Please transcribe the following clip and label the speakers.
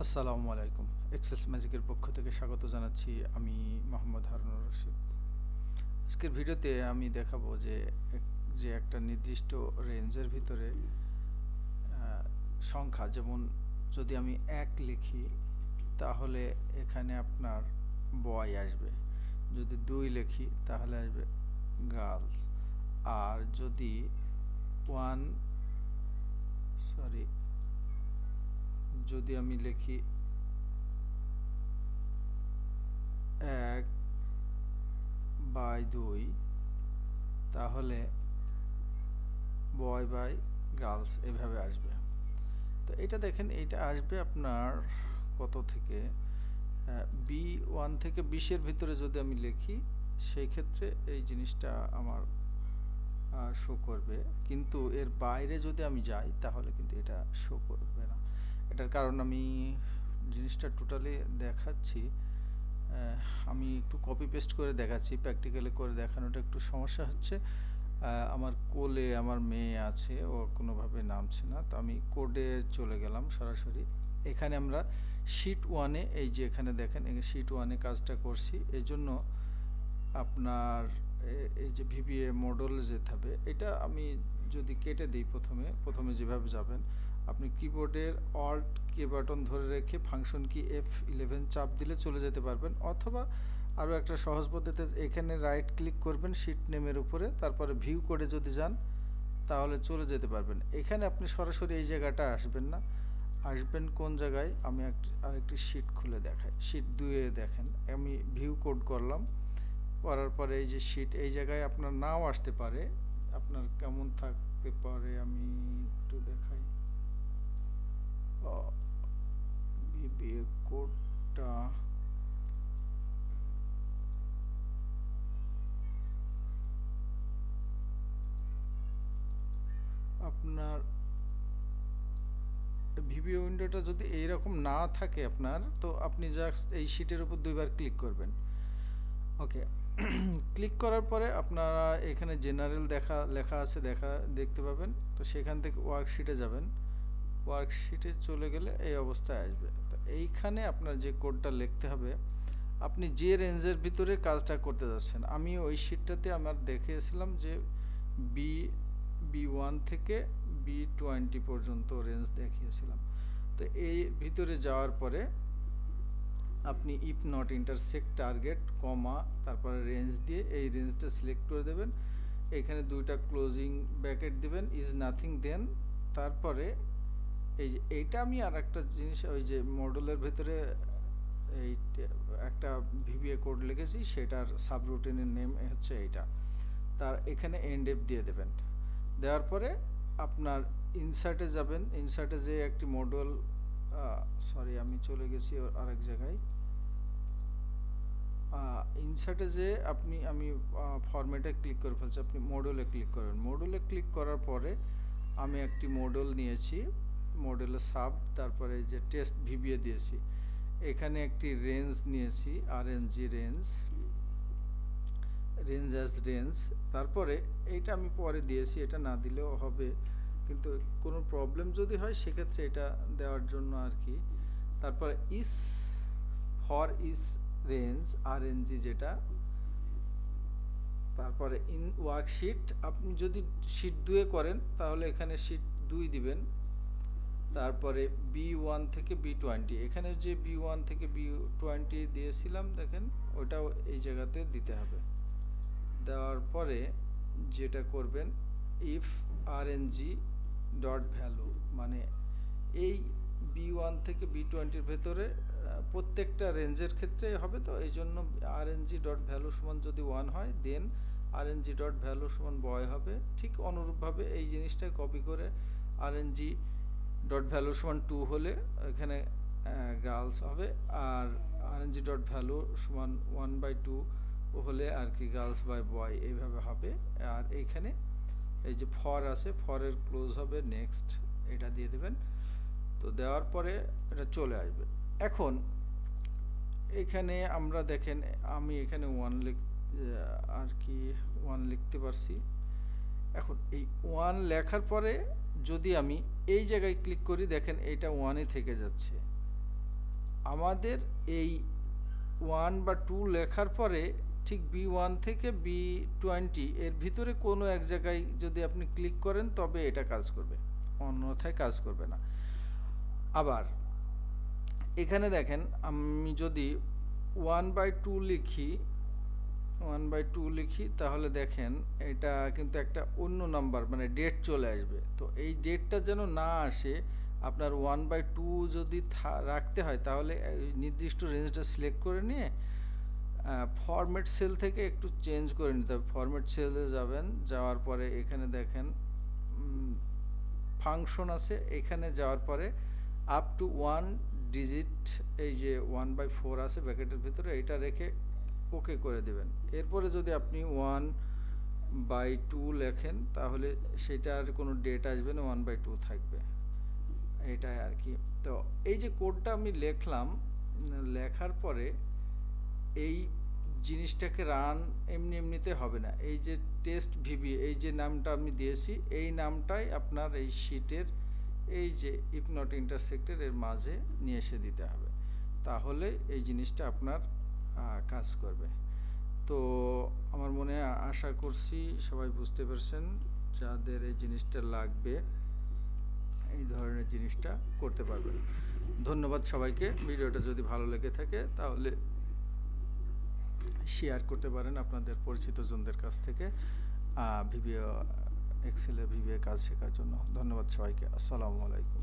Speaker 1: আসসালামু আলাইকুম। এক্সেস ম্যাজিকের পক্ষ থেকে স্বাগত জানাচ্ছি। আমি মোহাম্মদ হারুনুর রশিদ। আজকের ভিডিওতে আমি দেখাবো যে একটা নির্দিষ্ট রেঞ্জের ভিতরে সংখ্যা, যেমন যদি আমি ১ লিখি তাহলে এখানে আপনার বয় আসবে। যদি ২ লিখি তাহলে আসবে গার্লস। আর যদি ১ সরি যদি আমি লিখি ১/২ তাহলে বয় বাই গার্লস এভাবে আসবে। তো এটা দেখেন, এটা আসবে আপনার কত থেকে B1 থেকে 20-এর ভিতরে যদি আমি লিখি সেই ক্ষেত্রে এই জিনিসটা আমার শো করবে, কিন্তু এর বাইরে যদি আমি যাই তাহলে কিন্তু এটা শো করবে না। এটার কারণ আমি জিনিসটা টোটালি দেখাচ্ছি। আমি একটু কপি পেস্ট করে দেখাচ্ছি, প্র্যাকটিক্যালি করে দেখানোটা একটু সমস্যা হচ্ছে। আমার কোলে আমার মেয়ে আছে, ও কোনোভাবে নামছে না, তো আমি কোডে চলে গেলাম সরাসরি। এখানে আমরা শিট ওয়ানে, এই যে এখানে দেখেন শিট ওয়ানে কাজটা করছি, এই জন্য আপনার এই যে ভিবিএ মডেলে যেতে হবে। এটা আমি যদি কেটে দিই, প্রথমে যেভাবে যাবেন আপনি কিবোর্ডের অল্ট কে বাটন ধরে রেখে ফাংশন কি F11 চাপ দিলে চলে যেতে পারবেন, অথবা আরও একটা সহজ পদ্ধতিতে এখানে রাইট ক্লিক করবেন শিট নেমের উপরে, তারপরে ভিউ করে যদি যান তাহলে চলে যেতে পারবেন। এখানে আপনি সরাসরি এই জায়গাটা আসবেন না, আসবেন কোন জায়গায়, আমি আরেকটি শিট খুলে দেখাই। শিট 2-এ দেখেন আমি ভিউ কোড করলাম, করার পরে এই যে শিট, এই জায়গায় আপনার নাও আসতে পারে। আপনার কেমন থাকতে পারে আমি একটু দেখাই। বিবিএ কোডটা আপনার ভিবিও উইন্ডোটা যদি এইরকম না থাকে আপনার, তো আপনি জাস্ট এই শিটের উপর 2বার ক্লিক করবেন। ওকে, ক্লিক করার পরে আপনারা এখানে জেনারেল লেখা আছে, দেখতে পাবেন। তো সেখান থেকে ওয়ার্কশিটে যাবেন, ওয়ার্কশিটে চলে গেলে এই অবস্থায় আসবে। তো এইখানে আপনার যে কোডটা লিখতে হবে, আপনি যে রেঞ্জের ভিতরে কাজটা করতে যাচ্ছেন। আমি ওই শিটটাতে আমার দেখিয়েছিলাম যে বি B1 থেকে B20 পর্যন্ত রেঞ্জ দেখিয়েছিলাম। তো এই ভিতরে যাওয়ার পরে আপনি ইফ নট ইন্টারসেক্ট টার্গেট কমা তারপরে রেঞ্জ দিয়ে এই রেঞ্জটা সিলেক্ট করে দেবেন। এখানে 2টা ক্লোজিং ব্র্যাকেট দিবেন, ইজ নাথিং দেন। তারপরে এই যে এইটা আমি আর একটা জিনিস, ওই যে মডেলের ভেতরে এই একটা ভিবিএ কোড লিখেছি, সেটার সাবরুটিনের নেম হচ্ছে এইটা। তার এখানে এন্ড এফ দিয়ে দেবেন। দেওয়ার পরে আপনার ইনসার্টে যাবেন, ইনসার্টে যে একটি মডেল, সরি আমি চলে গেছি আরেক জায়গায়। ইনসার্টে যে আমি ফরম্যাটে ক্লিক করে ফেলছি, আপনি মডেলে ক্লিক করবেন। মডেলে ক্লিক করার পরে আমি একটি মডেল নিয়েছি, মডেলে সাব, তারপরে যে টেস্ট ভিবিএ দিয়েছি। এখানে একটি রেঞ্জ নিয়েছি, আরএনজি রেঞ্জ অ্যাজ রেঞ্জ। তারপরে এইটা আমি পরে দিয়েছি, এটা না দিলেও হবে, কিন্তু কোনো প্রবলেম যদি হয় সেক্ষেত্রে এটা দেওয়ার জন্য আর কি। তারপরে ফর রেঞ্জ আরএনজি যেটা। তারপরে ইন ওয়ার্কশিট, আপনি যদি শিট 2-এ করেন তাহলে এখানে শিট 2 দিবেন। তারপরে B1 থেকে B20, এখানে যে B1 থেকে B20 দিয়েছিলাম দেখেন, ওটাও এই জায়গাতে দিতে হবে। দেওয়ার পরে যেটা করবেন, ইফ আরএনজি ডট ভ্যালু, মানে এই B1 থেকে B20-র ভেতরে প্রত্যেকটা রেঞ্জের ক্ষেত্রে হবে, তো এই জন্য আরএনজি ডট ভ্যালু সমান যদি 1 হয় দেন আরএনজি ডট ভ্যালু সমান বয় হবে। ঠিক অনুরূপভাবে এই জিনিসটা কপি করে আরএনজি ডট ভ্যালু সমান 2 হলে এখানে গার্লস হবে, আর আরএনজি ডট ভ্যালু সমান 1/2 হলে আর কি গার্লস বাই বয়, এইভাবে হবে। আর এইখানে এই যে ফর আছে, ফরের ক্লোজ হবে নেক্সট, এটা দিয়ে দেবেন। তো দেওয়ার পরে এটা চলে আসবে। এখন এখানে আমরা দেখেন, আমি এখানে 1 আর কি 1 লিখতে পারছি। এখন এই 1 লেখার পরে যদি আমি এই জায়গায় ক্লিক করি, দেখেন এইটা 1-এ থেকে যাচ্ছে। আমাদের এই 1 বা 2 লেখার পরে ঠিক B1 থেকে B20 এর ভিতরে কোনো এক জায়গায় যদি আপনি ক্লিক করেন তবে এটা কাজ করবে, অন্যথায় কাজ করবে না। আবার এখানে দেখেন আমি যদি 1/2 লিখি, 1/2 লিখি, তাহলে দেখেন এটা কিন্তু একটা অন্য নাম্বার মানে ডেট চলে আসবে। তো এই ডেটটা যেন না আসে, আপনার 1/2 যদি রাখতে হয় তাহলে নির্দিষ্ট রেঞ্জটা সিলেক্ট করে নিয়ে ফরম্যাট সেল থেকে একটু চেঞ্জ করে নিতে হবে। ফরম্যাট সেলে যাবেন, যাওয়ার পরে এখানে দেখেন ফাংশন আছে, এখানে যাওয়ার পরে আপ টু 1 ডিজিট, এই যে 1/4 আছে ব্র্যাকেটের ভিতরে, এটা রেখে ওকে করে দেবেন। এরপরে যদি আপনি 1/2 লেখেন তাহলে সেটার কোনো ডেট আসবে না, 1/2 থাকবে, এটাই আর কি। তো এই যে কোডটা আমি লিখলাম, লেখার পরে এই জিনিসটাকে রান এমনি এমনিতে হবে না। এই যে টেস্ট ভিবি, এই যে নামটা আমি দিয়েছি, এই নামটাই আপনার এই শীটের এই যে ইফ নট ইন্টারসেক্টেড এর মাঝে নিয়ে এসে দিতে হবে, তাহলে এই জিনিসটা আপনার কাজ করবে। তো আমার মনে আশা করছি সবাই বুঝতে পারছেন, যাদের এই জিনিসটা লাগবে এই ধরনের জিনিসটা করতে পারবেন। ধন্যবাদ সবাইকে। ভিডিওটা যদি ভালো লেগে থাকে তাহলে শেয়ার করতে পারেন আপনাদের পরিচিত জনদের কাছ থেকে ভিভিও এক্সেলের ভিভিও কাজ শেখার জন্য। ধন্যবাদ সবাইকে। আসসালামু আলাইকুম।